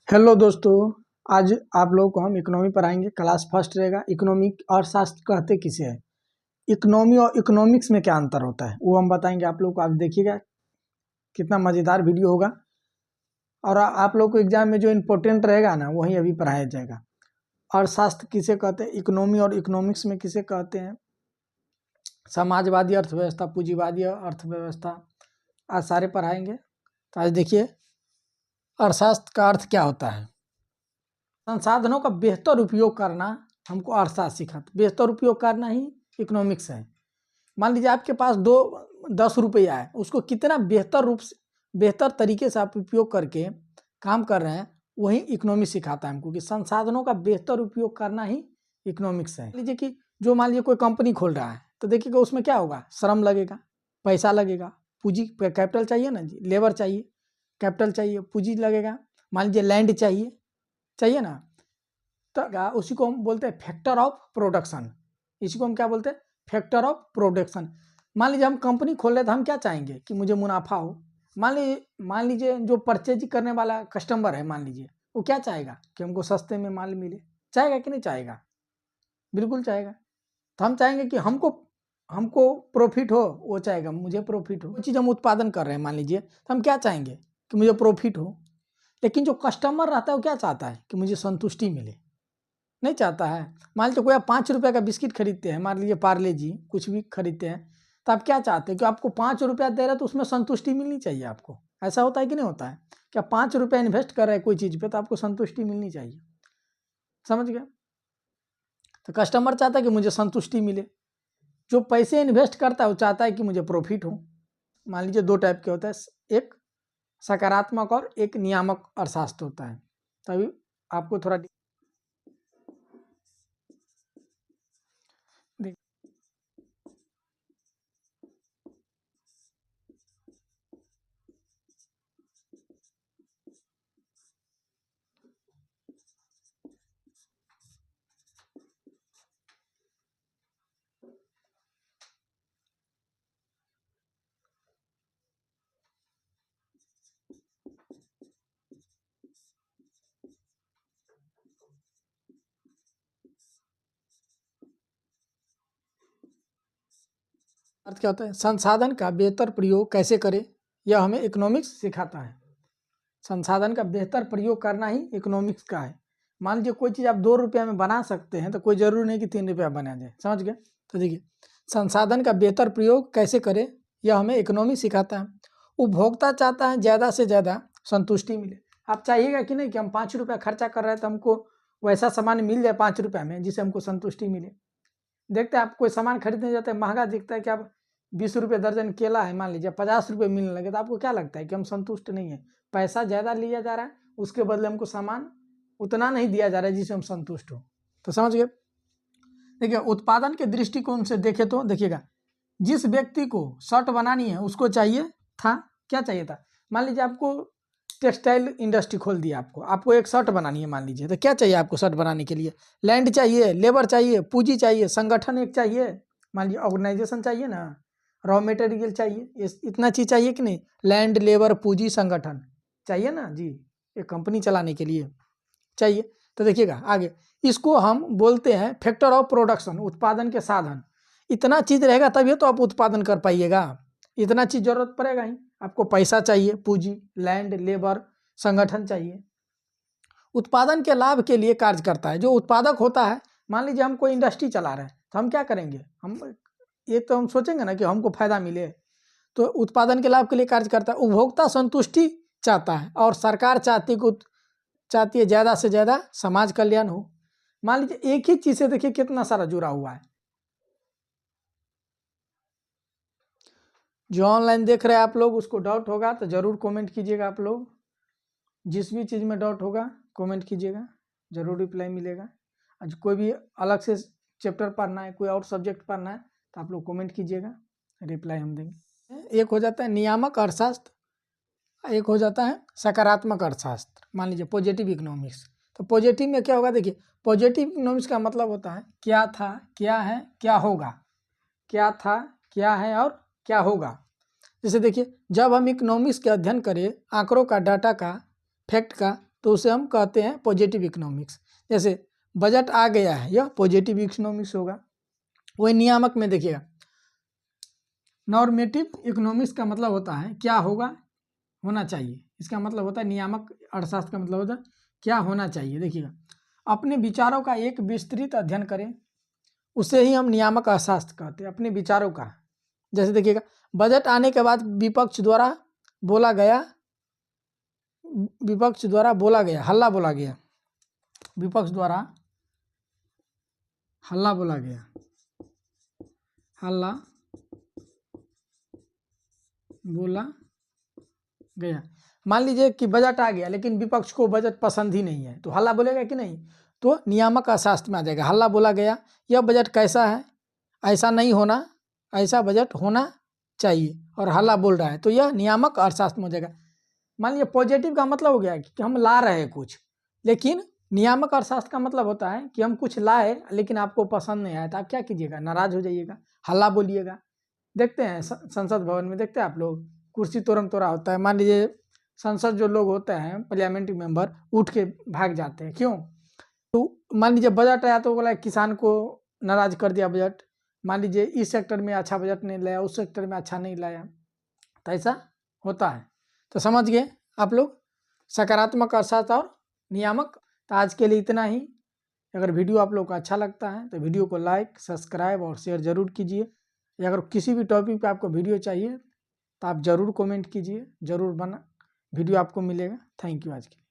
Hello दोस्तों, आज आप लोगों को हम इकोनॉमी पढ़ाएंगे। क्लास फर्स्ट रहेगा। इकोनॉमी अर्थशास्त्र कहते किसे है, इकोनॉमी और इकोनॉमिक्स में क्या अंतर होता है वो हम बताएंगे आप लोग को। आप देखिएगा कितना मज़ेदार वीडियो होगा और आप लोग को एग्जाम में जो इम्पोर्टेंट रहेगा ना वही अभी पढ़ाया जाएगा। अर्थशास्त्र किसे कहते हैं, इकोनॉमी और इकोनॉमिक्स में किसे कहते हैं, समाजवादी अर्थव्यवस्था, पूंजीवादी अर्थव्यवस्था, आज सारे पढ़ाएंगे। तो आज देखिए अर्थशास्त्र का अर्थ क्या होता है। संसाधनों का बेहतर उपयोग करना हमको अर्थशास्त्र सिखाता। बेहतर उपयोग करना ही इकोनॉमिक्स है। मान लीजिए आपके पास 10 रुपया है, उसको कितना बेहतर रूप से बेहतर तरीके से आप उपयोग करके काम कर रहे हैं, वही इकोनॉमिक्स सिखाता है हमको कि संसाधनों का बेहतर उपयोग करना ही इकोनॉमिक्स है। लीजिए कि जो मान लीजिए कोई कंपनी खोल रहा है तो देखिएगा उसमें क्या होगा, श्रम लगेगा, पैसा लगेगा, पूंजी कैपिटल चाहिए ना जी, लेबर चाहिए, कैपिटल चाहिए, पूंजी लगेगा, मान लीजिए लैंड चाहिए ना, तो उसी को हम बोलते हैं फैक्टर ऑफ प्रोडक्शन। इसी को हम क्या बोलते हैं, फैक्टर ऑफ प्रोडक्शन। मान लीजिए हम कंपनी खोल रहे तो हम क्या चाहेंगे कि मुझे मुनाफा हो। मान लीजिए जो परचेज करने वाला कस्टमर है, मान लीजिए वो क्या चाहेगा कि हमको सस्ते में माल मिले। चाहेगा कि नहीं चाहेगा, बिल्कुल चाहेगा। तो हम चाहेंगे कि हमको प्रॉफिट हो, वो चाहेगा मुझे प्रॉफिट हो। वो चीज़ हम उत्पादन कर रहे हैं मान लीजिए, तो हम क्या चाहेंगे कि मुझे प्रॉफिट हो। लेकिन जो कस्टमर रहता है वो क्या चाहता है कि मुझे संतुष्टि मिले, नहीं चाहता है। मान लीजिए कोई आप 5 रुपये का बिस्किट खरीदते हैं, मान लीजिए पार्ले जी कुछ भी खरीदते हैं, तो आप क्या चाहते हैं कि आपको 5 रुपया दे रहा है तो उसमें संतुष्टि मिलनी चाहिए आपको। ऐसा होता है कि नहीं होता है, क्या 5 रुपया इन्वेस्ट कर रहे हैं कोई चीज़ पे तो आपको संतुष्टि मिलनी चाहिए। समझ गया। तो कस्टमर चाहता है कि मुझे संतुष्टि मिले, जो पैसे इन्वेस्ट करता है वो चाहता है कि मुझे प्रॉफिट हो। मान लीजिए 2 टाइप के होता है, एक सकारात्मक और एक नियामक अर्थशास्त्र होता है। तभी आपको थोड़ा अर्थ क्या होता है, संसाधन का बेहतर प्रयोग कैसे करें, यह हमें इकोनॉमिक्स सिखाता है। संसाधन का बेहतर प्रयोग करना ही इकोनॉमिक्स का है। मान लीजिए कोई चीज़ आप 2 रुपया में बना सकते हैं तो कोई ज़रूरी नहीं कि 3 रुपया बना जाए। समझ गए। तो देखिए संसाधन का बेहतर प्रयोग कैसे करें, यह हमें इकोनॉमिक्स सिखाता है। उपभोक्ता चाहता है ज़्यादा से ज़्यादा संतुष्टि मिले। आप चाहिएगा कि नहीं कि हम 5 रुपया खर्चा कर रहे हैं तो हमको वैसा सामान मिल जाए 5 रुपया में जिससे हमको संतुष्टि मिले। देखते हैं आप कोई सामान खरीदने जाते हैं, महंगा दिखता है कि आप 20 रुपये दर्जन केला है, मान लीजिए 50 रुपये मिलने लगे तो आपको क्या लगता है कि हम संतुष्ट नहीं है, पैसा ज़्यादा लिया जा रहा है, उसके बदले हमको सामान उतना नहीं दिया जा रहा है जिससे हम संतुष्ट हो। तो समझ गए। देखिए उत्पादन के दृष्टिकोण से देखे तो देखिएगा, जिस व्यक्ति को शर्ट बनानी है उसको चाहिए था, क्या चाहिए था, मान लीजिए आपको टेक्सटाइल इंडस्ट्री खोल दिया, आपको एक शर्ट बनानी है मान लीजिए, तो क्या चाहिए आपको शर्ट बनाने के लिए, लैंड चाहिए, लेबर चाहिए, पूंजी चाहिए, संगठन एक चाहिए, मान लीजिए ऑर्गेनाइजेशन चाहिए ना, रॉ मटेरियल चाहिए, इतना चीज़ चाहिए कि नहीं, लैंड, लेबर, पूंजी, संगठन चाहिए ना जी, एक कंपनी चलाने के लिए चाहिए। तो देखिएगा आगे, इसको हम बोलते हैं फैक्टर ऑफ प्रोडक्शन, उत्पादन के साधन। इतना चीज़ रहेगा तभी तो आप उत्पादन कर पाइएगा, इतना चीज़ जरूरत पड़ेगा ही। आपको पैसा चाहिए, पूंजी, लैंड, लेबर, संगठन चाहिए। उत्पादन के लाभ के लिए कार्य करता है जो उत्पादक होता है। मान लीजिए हम कोई इंडस्ट्री चला रहे हैं तो हम क्या करेंगे, हम सोचेंगे ना कि हमको फायदा मिले, तो उत्पादन के लाभ के लिए कार्य करता है। उपभोक्ता संतुष्टि चाहता है और सरकार चाहती है ज़्यादा से ज़्यादा समाज कल्याण हो। मान लीजिए एक ही चीज़ से देखिए कितना सारा जुड़ा हुआ है। जो ऑनलाइन देख रहे हैं आप लोग, उसको डाउट होगा तो ज़रूर कमेंट कीजिएगा। आप लोग जिस भी चीज़ में डाउट होगा कमेंट कीजिएगा, ज़रूर रिप्लाई मिलेगा। आज कोई भी अलग से चैप्टर पढ़ना है, कोई और सब्जेक्ट पढ़ना है तो आप लोग कमेंट कीजिएगा, रिप्लाई हम देंगे। एक हो जाता है नियामक अर्थशास्त्र, एक हो जाता है सकारात्मक अर्थशास्त्र, मान लीजिए पॉजिटिव इकोनॉमिक्स। तो पॉजिटिव में क्या होगा, देखिए पॉजिटिव इकोनॉमिक्स का मतलब होता है क्या था, क्या है, क्या होगा, क्या था, क्या है और क्या होगा। जैसे देखिए जब हम इकोनॉमिक्स के अध्ययन करें, आंकड़ों का, डाटा का, फैक्ट का, तो उसे हम कहते हैं पॉजिटिव इकोनॉमिक्स। जैसे बजट आ गया है, यह पॉजिटिव इकोनॉमिक्स होगा। वही नियामक में देखिएगा, नॉर्मेटिव इकोनॉमिक्स का मतलब होता है क्या होगा, होना चाहिए। इसका मतलब होता है, नियामक अर्थशास्त्र का मतलब होता है क्या होना चाहिए। देखिएगा, अपने विचारों का एक विस्तृत अध्ययन करें, उसे ही हम नियामक अर्थशास्त्र कहते हैं, अपने विचारों का। जैसे देखिएगा, बजट आने के बाद विपक्ष द्वारा बोला गया, हल्ला बोला गया, विपक्ष द्वारा हल्ला बोला गया, हल्ला बोला गया। मान लीजिए कि बजट आ गया लेकिन विपक्ष को बजट पसंद ही नहीं है, तो हल्ला बोलेगा कि नहीं, तो नियामक अर्थशास्त्र में आ जाएगा। हल्ला बोला गया, यह बजट कैसा है, ऐसा नहीं होना, ऐसा बजट होना चाहिए, और हल्ला बोल रहा है, तो यह नियामक अर्थशास्त्र में हो जाएगा। मान लीजिए पॉजिटिव का मतलब हो गया कि हम ला रहे हैं कुछ, लेकिन नियामक अर्थशास्त्र का मतलब होता है कि हम कुछ लाए लेकिन आपको पसंद नहीं आया, तो आप क्या कीजिएगा, नाराज हो जाइएगा, हल्ला बोलिएगा। देखते हैं संसद भवन में, देखते हैं आप लोग, कुर्सी तोड़म तोड़ा होता है। मान लीजिए संसद जो लोग होते हैं, पार्लियामेंट्री मेंबर, उठ के भाग जाते हैं, क्यों? तो मान लीजिए बजट आया तो बोला किसान को नाराज कर दिया बजट, मान लीजिए इस सेक्टर में अच्छा बजट नहीं लाया, उस सेक्टर में अच्छा नहीं लाया, तो ऐसा होता है। तो समझ गए आप लोग सकारात्मक अर्थशास्त्र और नियामक। तो आज के लिए इतना ही। अगर वीडियो आप लोग को अच्छा लगता है तो वीडियो को लाइक, सब्सक्राइब और शेयर जरूर कीजिए। या अगर किसी भी टॉपिक पे आपको वीडियो चाहिए तो आप ज़रूर कमेंट कीजिए, ज़रूर बना वीडियो आपको मिलेगा। थैंक यू आज के लिए।